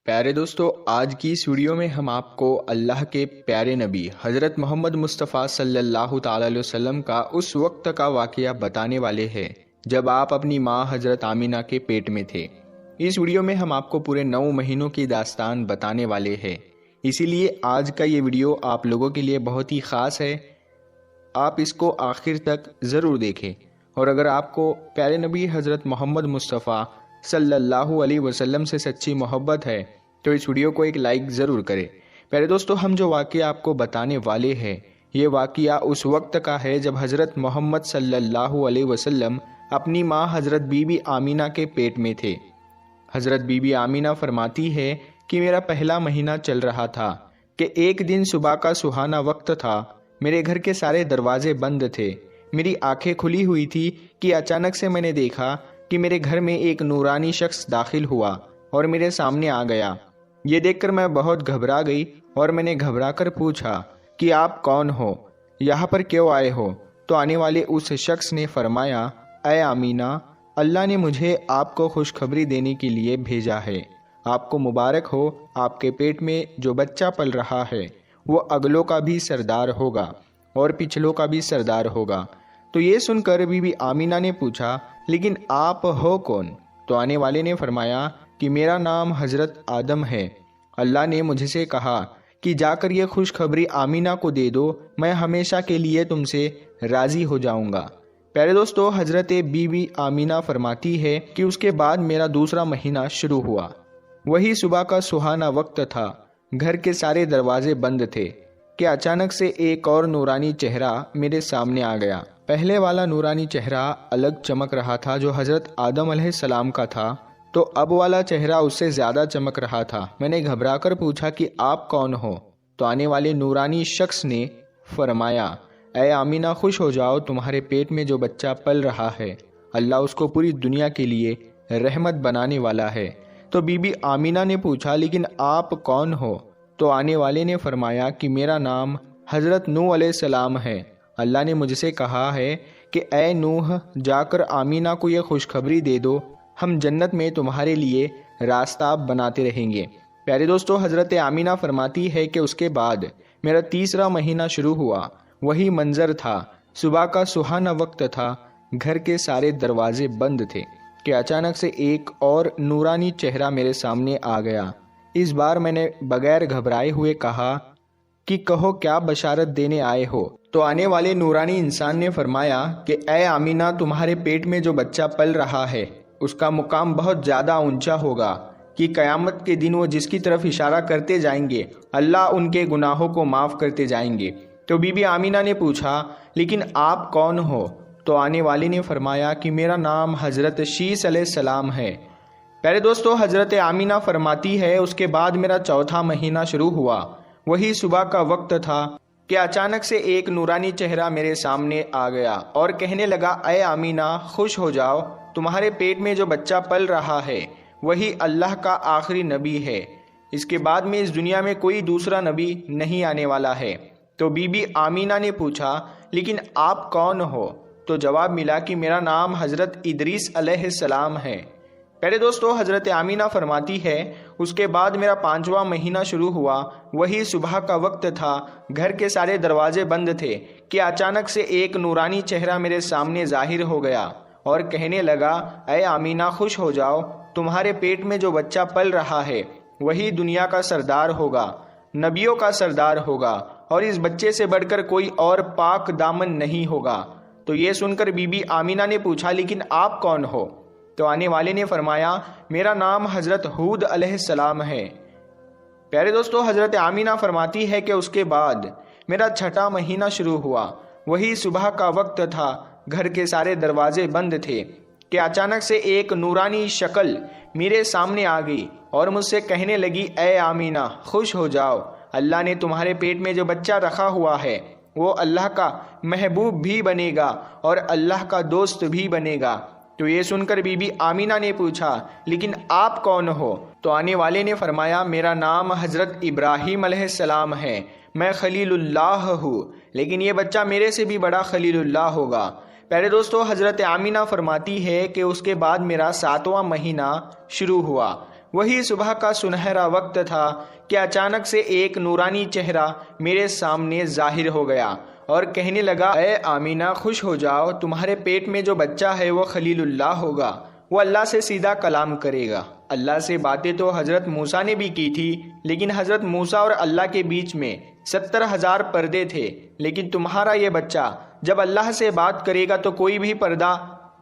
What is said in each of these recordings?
پیارے دوستو، آج کی اس ویڈیو میں ہم آپ کو اللہ کے پیارے نبی حضرت محمد مصطفیٰ صلی اللہ تعالی علیہ وسلم کا اس وقت کا واقعہ بتانے والے ہیں جب آپ اپنی ماں حضرت آمینہ کے پیٹ میں تھے۔ اس ویڈیو میں ہم آپ کو پورے 9 مہینوں کی داستان بتانے والے ہیں، اسی لیے آج کا یہ ویڈیو آپ لوگوں کے لیے بہت ہی خاص ہے۔ آپ اس کو آخر تک ضرور دیکھیں، اور اگر آپ کو پیارے نبی حضرت محمد مصطفیٰ صلی اللہ علیہ وسلم سے سچی محبت ہے تو اس ویڈیو کو ایک لائک ضرور کریں۔ پیارے دوستو، ہم جو واقعہ آپ کو بتانے والے ہیں یہ واقعہ اس وقت کا ہے جب حضرت محمد صلی اللہ علیہ وسلم اپنی ماں حضرت بی بی آمینہ کے پیٹ میں تھے۔ حضرت بی بی آمینہ فرماتی ہے کہ میرا پہلا مہینہ چل رہا تھا کہ ایک دن صبح کا سہانا وقت تھا، میرے گھر کے سارے دروازے بند تھے، میری آنکھیں کھلی ہوئی تھی کہ اچانک سے میں نے دیکھا کہ میرے گھر میں ایک نورانی شخص داخل ہوا اور میرے سامنے آ گیا۔ یہ دیکھ کر میں بہت گھبرا گئی اور میں نے گھبرا کر پوچھا کہ آپ کون ہو، یہاں پر کیوں آئے ہو؟ تو آنے والے اس شخص نے فرمایا، اے آمینہ، اللہ نے مجھے آپ کو خوشخبری دینے کے لیے بھیجا ہے۔ آپ کو مبارک ہو، آپ کے پیٹ میں جو بچہ پل رہا ہے وہ اگلوں کا بھی سردار ہوگا اور پچھلوں کا بھی سردار ہوگا۔ تو یہ سن کر بی بی آمینہ نے پوچھا، لیکن آپ ہو کون؟ تو آنے والے نے فرمایا کہ میرا نام حضرت آدم ہے، اللہ نے مجھ سے کہا کہ جا کر یہ خوشخبری آمینہ کو دے دو، میں ہمیشہ کے لیے تم سے راضی ہو جاؤں گا۔ پیارے دوستو، حضرت بی بی آمینہ فرماتی ہے کہ اس کے بعد میرا دوسرا مہینہ شروع ہوا۔ وہی صبح کا سہانا وقت تھا، گھر کے سارے دروازے بند تھے کہ اچانک سے ایک اور نورانی چہرہ میرے سامنے آ گیا۔ پہلے والا نورانی چہرہ الگ چمک رہا تھا جو حضرت آدم علیہ السلام کا تھا، تو اب والا چہرہ اس سے زیادہ چمک رہا تھا۔ میں نے گھبرا کر پوچھا کہ آپ کون ہو؟ تو آنے والے نورانی شخص نے فرمایا، اے آمینہ، خوش ہو جاؤ، تمہارے پیٹ میں جو بچہ پل رہا ہے اللہ اس کو پوری دنیا کے لیے رحمت بنانے والا ہے۔ تو بی بی آمینہ نے پوچھا، لیکن آپ کون ہو؟ تو آنے والے نے فرمایا کہ میرا نام حضرت نوح علیہ السلام ہے، اللہ نے مجھ سے کہا ہے کہ اے نوح، جا کر آمینہ کو یہ خوشخبری دے دو، ہم جنت میں تمہارے لیے راستہ بناتے رہیں گے۔ پیارے دوستو، حضرت آمینہ فرماتی ہے کہ اس کے بعد میرا تیسرا مہینہ شروع ہوا۔ وہی منظر تھا، صبح کا سہانا وقت تھا، گھر کے سارے دروازے بند تھے کہ اچانک سے ایک اور نورانی چہرہ میرے سامنے آ گیا۔ اس بار میں نے بغیر گھبرائے ہوئے کہا کہ کہو کیا بشارت دینے آئے ہو؟ تو آنے والے نورانی انسان نے فرمایا کہ اے آمینہ، تمہارے پیٹ میں جو بچہ پل رہا ہے اس کا مقام بہت زیادہ اونچا ہوگا کہ قیامت کے دن وہ جس کی طرف اشارہ کرتے جائیں گے اللہ ان کے گناہوں کو معاف کرتے جائیں گے۔ تو بی بی آمینہ نے پوچھا، لیکن آپ کون ہو؟ تو آنے والے نے فرمایا کہ میرا نام حضرت شیس علیہ السلام ہے۔ پیارے دوستو، حضرت آمینہ فرماتی ہے اس کے بعد میرا چوتھا مہینہ شروع ہوا۔ وہی صبح کا وقت تھا کہ اچانک سے ایک نورانی چہرہ میرے سامنے آ گیا اور کہنے لگا، اے آمینہ، خوش ہو جاؤ، تمہارے پیٹ میں جو بچہ پل رہا ہے وہی اللہ کا آخری نبی ہے، اس کے بعد میں اس دنیا میں کوئی دوسرا نبی نہیں آنے والا ہے۔ تو بی بی آمینہ نے پوچھا، لیکن آپ کون ہو؟ تو جواب ملا کہ میرا نام حضرت ادریس علیہ السلام ہے۔ پہلے دوستو، حضرت آمینہ فرماتی ہے اس کے بعد میرا 5واں مہینہ شروع ہوا۔ وہی صبح کا وقت تھا، گھر کے سارے دروازے بند تھے کہ اچانک سے ایک نورانی چہرہ میرے سامنے ظاہر ہو گیا اور کہنے لگا، اے آمینہ، خوش ہو جاؤ، تمہارے پیٹ میں جو بچہ پل رہا ہے وہی دنیا کا سردار ہوگا، نبیوں کا سردار ہوگا، اور اس بچے سے بڑھ کر کوئی اور پاک دامن نہیں ہوگا۔ تو یہ سن کر بی بی آمینہ نے پوچھا، لیکن آپ کون ہو؟ تو آنے والے نے فرمایا، میرا نام حضرت ہود علیہ السلام ہے۔ پیارے دوستو، حضرت آمینہ فرماتی ہے کہ اس کے بعد میرا 6واں مہینہ شروع ہوا۔ وہی صبح کا وقت تھا، گھر کے سارے دروازے بند تھے کہ اچانک سے ایک نورانی شکل میرے سامنے آ گئی اور مجھ سے کہنے لگی، اے آمینہ، خوش ہو جاؤ، اللہ نے تمہارے پیٹ میں جو بچہ رکھا ہوا ہے وہ اللہ کا محبوب بھی بنے گا اور اللہ کا دوست بھی بنے گا۔ تو یہ سن کر بی بی آمینہ نے پوچھا، لیکن آپ کون ہو؟ تو آنے والے نے فرمایا، میرا نام حضرت ابراہیم علیہ السلام ہے، میں خلیل اللہ ہوں، لیکن یہ بچہ میرے سے بھی بڑا خلیل اللہ ہوگا۔ پیارے دوستو، حضرت آمینہ فرماتی ہے کہ اس کے بعد میرا 7واں مہینہ شروع ہوا۔ وہی صبح کا سنہرا وقت تھا کہ اچانک سے ایک نورانی چہرہ میرے سامنے ظاہر ہو گیا اور کہنے لگا، اے آمینہ خوش ہو جاؤ، تمہارے پیٹ میں جو بچہ ہے وہ خلیل اللہ ہوگا، وہ اللہ سے سیدھا کلام کرے گا۔ اللہ سے باتیں تو حضرت موسیٰ نے بھی کی تھی، لیکن حضرت موسیٰ اور اللہ کے بیچ میں 70,000 پردے تھے، لیکن تمہارا یہ بچہ جب اللہ سے بات کرے گا تو کوئی بھی پردہ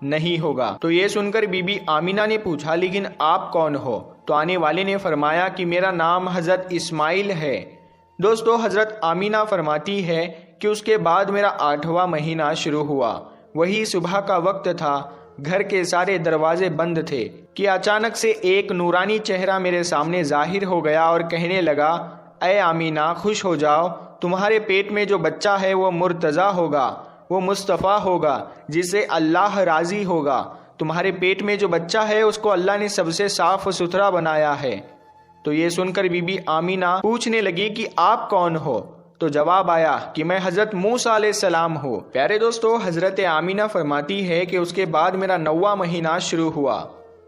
نہیں ہوگا۔ تو یہ سن کر بی بی آمینہ نے پوچھا، لیکن آپ کون ہو؟ تو آنے والے نے فرمایا کہ میرا نام حضرت اسماعیل ہے۔ دوستو، حضرت آمینہ فرماتی ہے کہ اس کے بعد میرا 8واں مہینہ شروع ہوا۔ وہی صبح کا وقت تھا، گھر کے سارے دروازے بند تھے کہ اچانک سے ایک نورانی چہرہ میرے سامنے ظاہر ہو گیا اور کہنے لگا، اے آمینہ خوش ہو جاؤ، تمہارے پیٹ میں جو بچہ ہے وہ مرتضیٰ ہوگا، وہ مصطفیٰ ہوگا جس سے اللہ راضی ہوگا۔ تمہارے پیٹ میں جو بچہ ہے اس کو اللہ نے سب سے صاف ستھرا بنایا ہے۔ تو یہ سن کر بی بی آمینہ پوچھنے لگی کہ آپ کون ہو؟ تو جواب آیا کہ میں حضرت موسیٰ علیہ السلام ہوں۔ پیارے دوستو، حضرت آمینہ فرماتی ہے کہ اس کے بعد میرا 9واں مہینہ شروع ہوا۔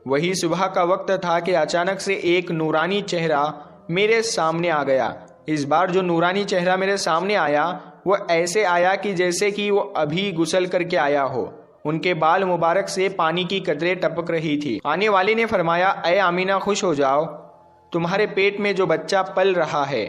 وہی صبح کا وقت تھا کہ اچانک سے ایک نورانی چہرہ میرے سامنے آ گیا۔ اس بار جو نورانی چہرہ میرے سامنے آیا وہ ایسے آیا کہ جیسے کہ وہ ابھی غسل کر کے آیا ہو۔ ان کے بال مبارک سے پانی کی قطریں ٹپک رہی تھی۔ آنے والے نے فرمایا، اے آمینہ خوش ہو جاؤ، تمہارے پیٹ میں جو بچہ پل رہا ہے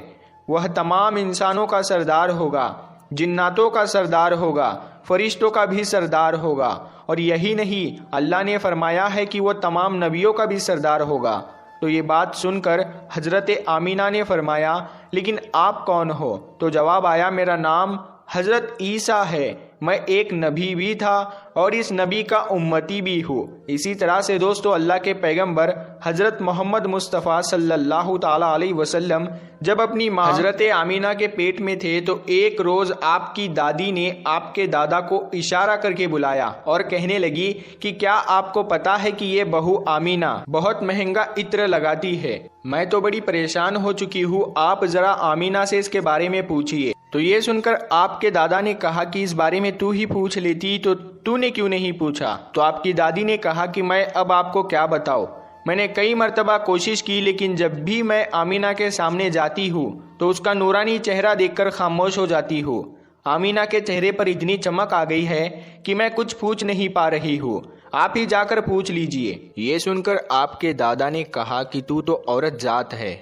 وہ تمام انسانوں کا سردار ہوگا، جناتوں کا سردار ہوگا، فرشتوں کا بھی سردار ہوگا، اور یہی نہیں، اللہ نے فرمایا ہے کہ وہ تمام نبیوں کا بھی سردار ہوگا۔ تو یہ بات سن کر حضرت آمینہ نے فرمایا، لیکن آپ کون ہو؟ تو جواب آیا، میرا نام حضرت عیسیٰ ہے، میں ایک نبی بھی تھا اور اس نبی کا امتی بھی ہوں۔ اسی طرح سے دوستو، اللہ کے پیغمبر حضرت محمد مصطفیٰ صلی اللہ تعالی علیہ وسلم جب اپنی ماں حضرت آمینہ کے پیٹ میں تھے تو ایک روز آپ کی دادی نے آپ کے دادا کو اشارہ کر کے بلایا اور کہنے لگی کہ کیا آپ کو پتا ہے کہ یہ بہو آمینہ بہت مہنگا عطر لگاتی ہے؟ میں تو بڑی پریشان ہو چکی ہوں، آپ ذرا آمینہ سے اس کے بارے میں پوچھئے۔ تو یہ سن کر آپ کے دادا نے کہا کہ اس بارے میں تو ہی پوچھ لیتی، تو تو نے کیوں نہیں پوچھا؟ تو آپ کی دادی نے کہا کہ میں اب آپ کو کیا بتاؤں، میں نے کئی مرتبہ کوشش کی، لیکن جب بھی میں آمینہ کے سامنے جاتی ہوں تو اس کا نورانی چہرہ دیکھ کر خاموش ہو جاتی ہوں۔ آمینہ کے چہرے پر اتنی چمک آ گئی ہے کہ میں کچھ پوچھ نہیں پا رہی ہوں، آپ ہی جا کر پوچھ لیجئے۔ یہ سن کر آپ کے دادا نے کہا کہ تو عورت ذات ہے،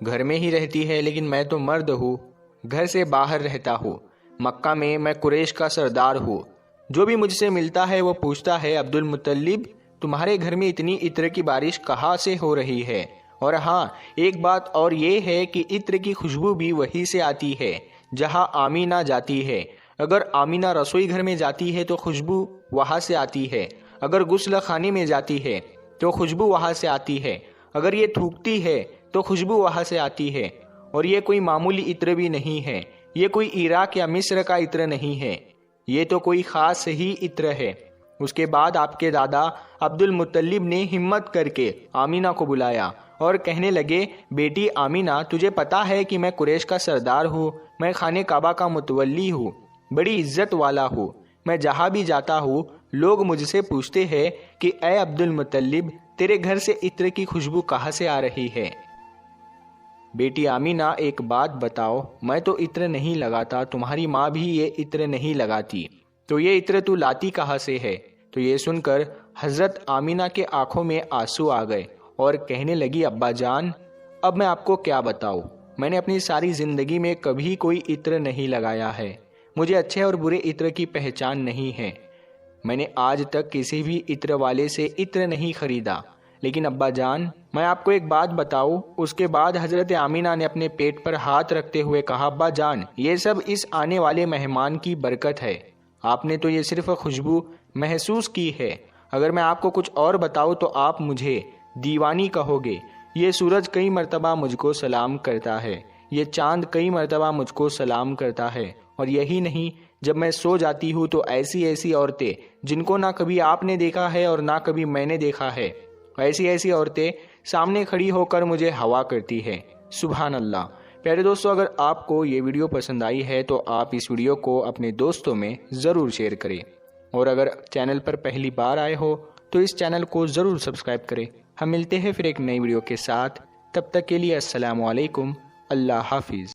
گھر میں ہی رہتی ہے، لیکن میں تو مرد ہوں، گھر سے باہر رہتا ہوں، مکہ میں قریش کا سردار ہوں، جو بھی مجھ سے ملتا ہے وہ پوچھتا ہے، عبد المطلب تمہارے گھر میں اتنی عطر کی بارش کہاں سے ہو رہی ہے؟ اور ہاں، ایک بات اور یہ ہے کہ عطر کی خوشبو بھی وہیں سے آتی ہے جہاں آمینہ جاتی ہے۔ اگر آمینہ رسوئی گھر میں جاتی ہے تو خوشبو وہاں سے آتی ہے، اگر غسل خانے میں جاتی ہے تو خوشبو وہاں سے آتی ہے، اگر یہ تھوکتی ہے تو خوشبو وہاں سے آتی ہے۔ اور یہ کوئی معمولی عطر بھی نہیں ہے، یہ کوئی عراق یا مصر کا عطر نہیں ہے، یہ تو کوئی خاص ہی عطر ہے۔ اس کے بعد آپ کے دادا عبد المطلب نے ہمت کر کے آمینہ کو بلایا اور کہنے لگے، بیٹی آمینہ تجھے پتا ہے کہ میں قریش کا سردار ہوں، میں خانہ کعبہ کا متولی ہوں، بڑی عزت والا ہوں، میں جہاں بھی جاتا ہوں لوگ مجھ سے پوچھتے ہیں کہ اے عبد المطلب تیرے گھر سے عطر کی خوشبو کہاں سے آ رہی ہے؟ بیٹی آمینہ ایک بات بتاؤ، میں تو عطر نہیں لگاتا، تمہاری ماں بھی یہ عطر نہیں لگاتی، تو یہ عطر تو لاتی کہاں سے ہے؟ تو یہ سن کر حضرت آمینہ کے آنکھوں میں آنسو آ گئے اور کہنے لگی، ابا جان اب میں آپ کو کیا بتاؤں، میں نے اپنی ساری زندگی میں کبھی کوئی عطر نہیں لگایا ہے، مجھے اچھے اور برے عطر کی پہچان نہیں ہے، میں نے آج تک کسی بھی عطر والے سے عطر نہیں خریدا، لیکن ابا جان میں آپ کو ایک بات بتاؤں۔ اس کے بعد حضرت آمینہ نے اپنے پیٹ پر ہاتھ رکھتے ہوئے کہا، ابا جان یہ سب اس آنے والے مہمان کی برکت ہے، آپ نے تو یہ صرف خوشبو محسوس کی ہے، اگر میں آپ کو کچھ اور بتاؤں تو آپ مجھے دیوانی کہو گے۔ یہ سورج کئی مرتبہ مجھ کو سلام کرتا ہے، یہ چاند کئی مرتبہ مجھ کو سلام کرتا ہے، اور یہی نہیں، جب میں سو جاتی ہوں تو ایسی ایسی عورتیں جن کو نہ کبھی آپ نے دیکھا ہے اور نہ کبھی میں نے دیکھا ہے، ایسی ایسی عورتیں سامنے کھڑی ہو کر مجھے ہوا کرتی ہے۔ سبحان اللہ۔ پیارے دوستو، اگر آپ کو یہ ویڈیو پسند آئی ہے تو آپ اس ویڈیو کو اپنے دوستوں میں ضرور شیئر کریں، اور اگر چینل پر پہلی بار آئے ہو تو اس چینل کو ضرور سبسکرائب کریں۔ ہم ملتے ہیں پھر ایک نئی ویڈیو کے ساتھ، تب تک کے لیے السلام علیکم، اللہ حافظ۔